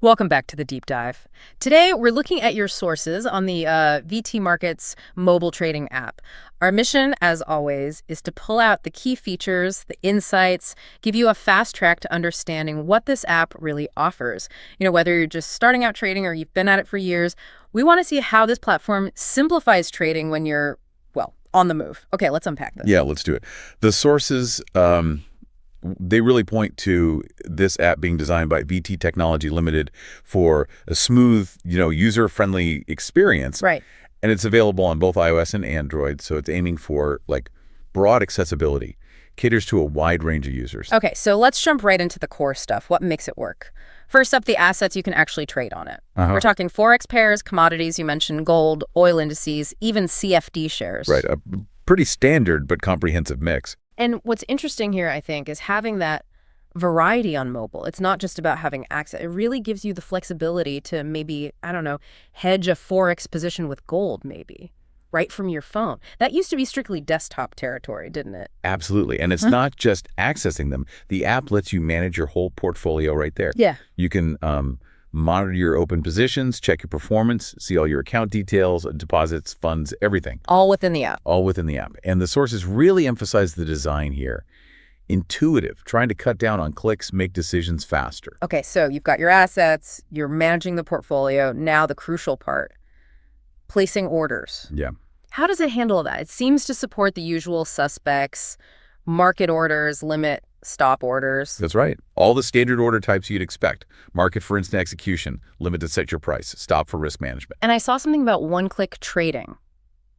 Welcome back to the deep dive. Today, we're looking at your sources on the VT Markets mobile trading app. Our mission, as always, is to pull out the key features, the insights, give you a fast track to understanding what this app really offers. Whether you're just starting out trading or you've been at it for years, we want to see how this platform simplifies trading when you're, well, on the move. Okay, let's unpack this. Yeah, let's do it. The sources, they really point to this app being designed by VT Technology Limited for a smooth, user-friendly experience. Right. And it's available on both iOS and Android, so it's aiming for broad accessibility, caters to a wide range of users. Okay, so let's jump right into the core stuff. What makes it work? First up, the assets you can actually trade on it. We're talking Forex pairs, commodities, you mentioned gold, oil indices, even CFD shares. Right, a pretty standard but comprehensive mix. And what's interesting here, I think, is having that variety on mobile. It's not just about having access. It really gives you the flexibility to maybe, hedge a Forex position with gold, maybe, right from your phone. That used to be strictly desktop territory, didn't it? Absolutely. And it's not just accessing them. The app lets you manage your whole portfolio right there. Yeah. You can monitor your open positions, check your performance, see all your account details, deposits, funds, everything. All within the app. All within the app. And the sources really emphasize the design here. Intuitive, trying to cut down on clicks, make decisions faster. Okay, so you've got your assets, you're managing the portfolio. Now the crucial part, placing orders. Yeah. How does it handle that? It seems to support the usual suspects, market orders, limit, stop orders. That's right. All the standard order types you'd expect. Market for instant execution, limit to set your price, stop for risk management. And I saw something about one-click trading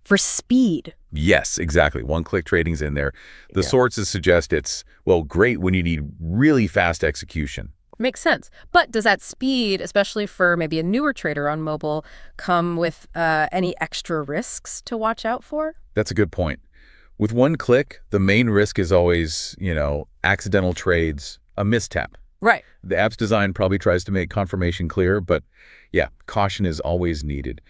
for speed. Yes, exactly. One-click trading's in there. The sources suggest it's, great when you need really fast execution. Makes sense. But does that speed, especially for maybe a newer trader on mobile, come with any extra risks to watch out for? That's a good point. With one click, the main risk is always, accidental trades, a mistap. Right. The app's design probably tries to make confirmation clear, but caution is always needed.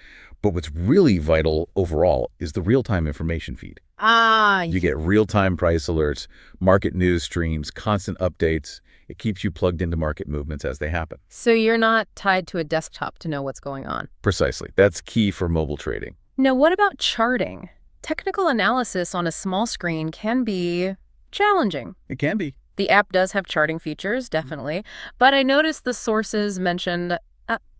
But what's really vital overall is the real-time information feed. You get real-time price alerts, market news streams, constant updates. It keeps you plugged into market movements as they happen. So you're not tied to a desktop to know what's going on. Precisely. That's key for mobile trading. Now, what about charting? Technical analysis on a small screen can be challenging. It can be. The app does have charting features, definitely. But I noticed the sources mentioned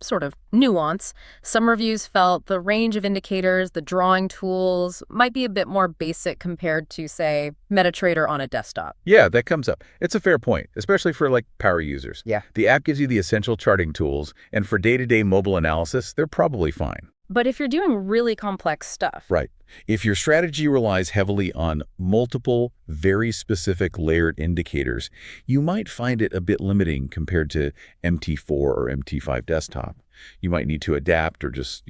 sort of nuance. Some reviews felt the range of indicators, the drawing tools, might be a bit more basic compared to, say, MetaTrader on a desktop. Yeah, that comes up. It's a fair point, especially for power users. Yeah. The app gives you the essential charting tools, and for day-to-day mobile analysis, they're probably fine. But if you're doing really complex stuff. Right. If your strategy relies heavily on multiple, very specific layered indicators, you might find it a bit limiting compared to MT4 or MT5 desktop. You might need to adapt or just,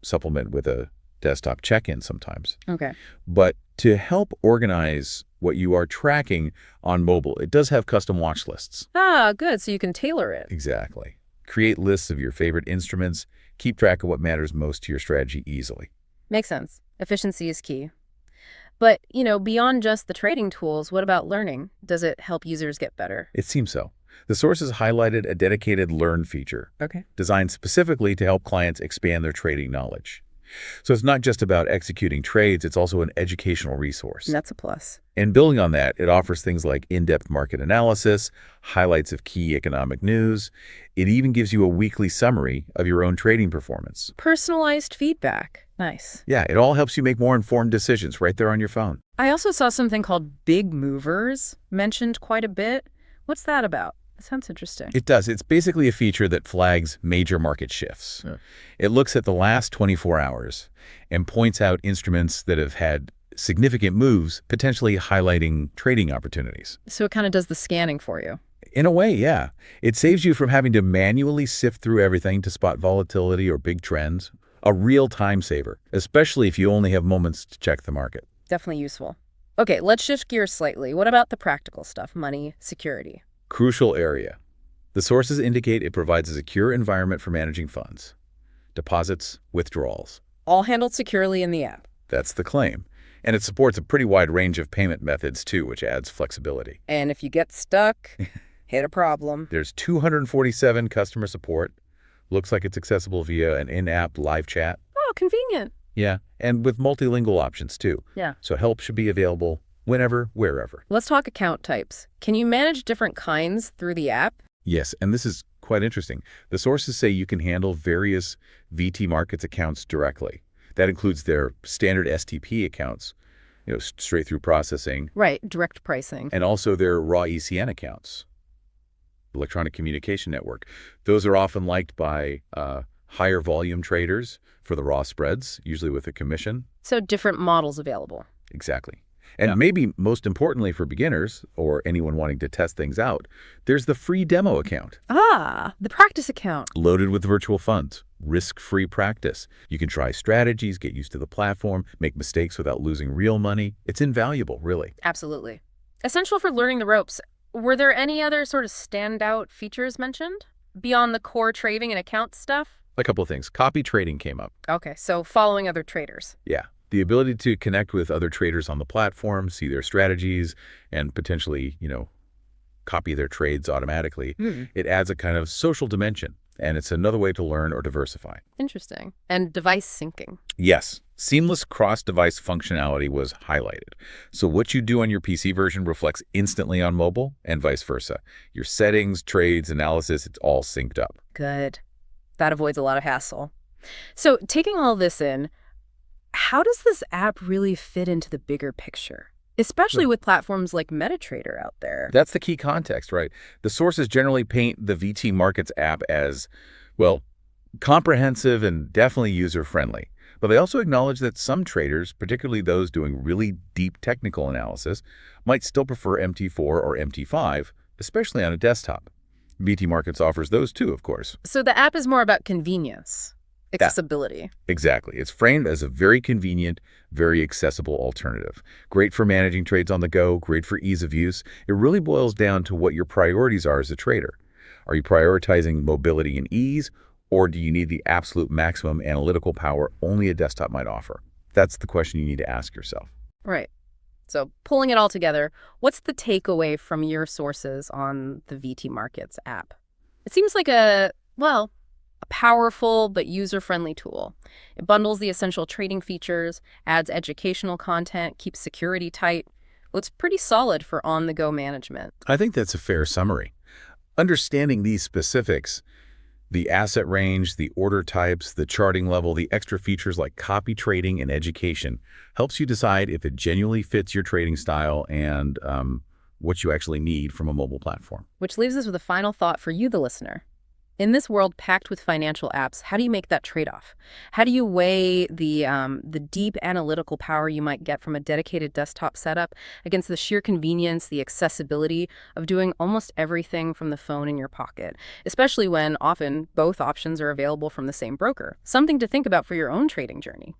supplement with a desktop check-in sometimes. Okay. But to help organize what you are tracking on mobile, it does have custom watch lists. Good. So you can tailor it. Exactly. Create lists of your favorite instruments. Keep track of what matters most to your strategy easily. Makes sense. Efficiency is key. But, beyond just the trading tools, what about learning? Does it help users get better? It seems so. The sources highlighted a dedicated Learn feature. Okay. Designed specifically to help clients expand their trading knowledge. So it's not just about executing trades, it's also an educational resource. That's a plus. And building on that, it offers things like in-depth market analysis, highlights of key economic news. It even gives you a weekly summary of your own trading performance. Personalized feedback. Nice. Yeah, it all helps you make more informed decisions right there on your phone. I also saw something called Big Movers mentioned quite a bit. What's that about? That sounds interesting. It does. It's basically a feature that flags major market shifts. Yeah. It looks at the last 24 hours and points out instruments that have had significant moves, potentially highlighting trading opportunities. So it kind of does the scanning for you. In a way, yeah. It saves you from having to manually sift through everything to spot volatility or big trends. A real time saver, especially if you only have moments to check the market. Definitely useful. Okay, let's shift gears slightly. What about the practical stuff? Money, security. Crucial area. The sources indicate it provides a secure environment for managing funds, deposits, withdrawals. All handled securely in the app. That's the claim. And it supports a pretty wide range of payment methods, too, which adds flexibility. And if you get stuck, hit a problem. There's 247 customer support, Looks like it's accessible via an in-app live chat. Oh, convenient. Yeah, and with multilingual options too. Yeah. So help should be available whenever, wherever. Let's talk account types. Can you manage different kinds through the app? Yes, and this is quite interesting. The sources say you can handle various VT Markets accounts directly. That includes their standard STP accounts, straight through processing. Right, direct pricing. And also their raw ECN accounts, electronic communication network. Those are often liked by higher volume traders for the raw spreads, usually with a commission. So different models available. Exactly. And maybe most importantly for beginners or anyone wanting to test things out, there's the free demo account. Ah, the practice account. Loaded with virtual funds. Risk-free practice. You can try strategies, get used to the platform, make mistakes without losing real money. It's invaluable, really. Absolutely. Essential for learning the ropes. Were there any other sort of standout features mentioned beyond the core trading and account stuff? A couple of things. Copy trading came up. Okay, so following other traders. Yeah. The ability to connect with other traders on the platform, see their strategies, and potentially, copy their trades automatically. It adds a kind of social dimension, and it's another way to learn or diversify. Interesting. And device syncing. Yes. Seamless cross-device functionality was highlighted. So what you do on your PC version reflects instantly on mobile and vice versa. Your settings, trades, analysis, it's all synced up. Good. That avoids a lot of hassle. So taking all this in, how does this app really fit into the bigger picture, especially with platforms like MetaTrader out there? That's the key context, right? The sources generally paint the VT Markets app as, well, comprehensive and definitely user-friendly. But they also acknowledge that some traders, particularly those doing really deep technical analysis, might still prefer MT4 or MT5, especially on a desktop. VT Markets offers those too, of course. So the app is more about convenience. Accessibility. Exactly. It's framed as a very convenient, very accessible alternative. Great for managing trades on the go, great for ease of use. It really boils down to what your priorities are as a trader. Are you prioritizing mobility and ease, or do you need the absolute maximum analytical power only a desktop might offer? That's the question you need to ask yourself. Right. So pulling it all together, what's the takeaway from your sources on the VT Markets app? It seems like a powerful but user-friendly tool. It bundles the essential trading features, adds educational content, keeps security tight. Well, it's pretty solid for on-the-go management. I think that's a fair summary. Understanding these specifics, the asset range, the order types, the charting level, the extra features like copy trading and education, helps you decide if it genuinely fits your trading style and what you actually need from a mobile platform. Which leaves us with a final thought for you, the listener. In this world packed with financial apps, how do you make that trade-off? How do you weigh the deep analytical power you might get from a dedicated desktop setup against the sheer convenience, the accessibility of doing almost everything from the phone in your pocket, especially when often both options are available from the same broker? Something to think about for your own trading journey.